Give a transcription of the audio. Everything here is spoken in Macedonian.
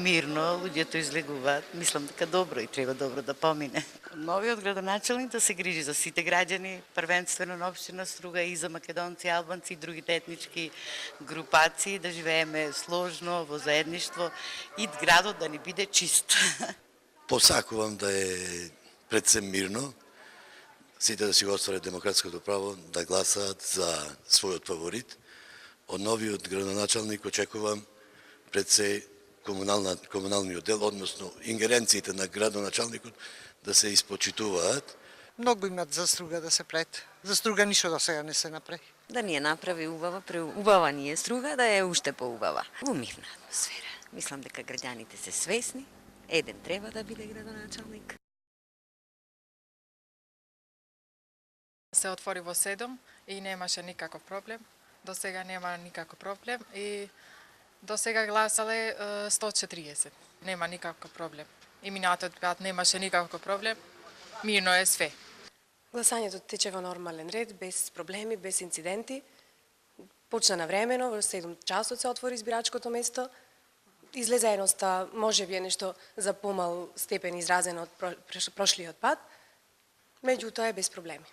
мирно, луѓето излегуваат. Мислам дека добро и треба добро да помине. Новиот градоначалник да се грижи за сите граѓани, првенствено на општина Струга и за македонци, албанци и другите етнички групации, да живееме сложно, во заедништво и градот да ни биде чист. Посакувам да е пред се мирно, сите да си го остварат демократското право да гласаат за својот фаворит. Од новиот градоначалник очекувам пред се комуналниот дел, односно ингеренциите на градоначалникот да се испочитуваат. Многу имат за Струга да се пред. За Струга ништо до сега не се направи. Да ни ја направи убава, преубава ни е Струга, да е уште поубава. Во мирна атмосфера. Мислам дека граѓаните се свесни, еден треба да биде градоначалник. Се отвори во 7 и немаше никаков проблем. До сега нема никаков проблем и до сега гласале 140. Нема никаков проблем. И минатиот пат немаше никаков проблем. Мирно е све. Гласањето тече во нормален ред, без проблеми, без инциденти. Почна навремено, во 7 часот се отвори избирачкото место. Излезеноста може би е нешто за помал степен изразено од прошлиот пат, меѓутоа е без проблеми.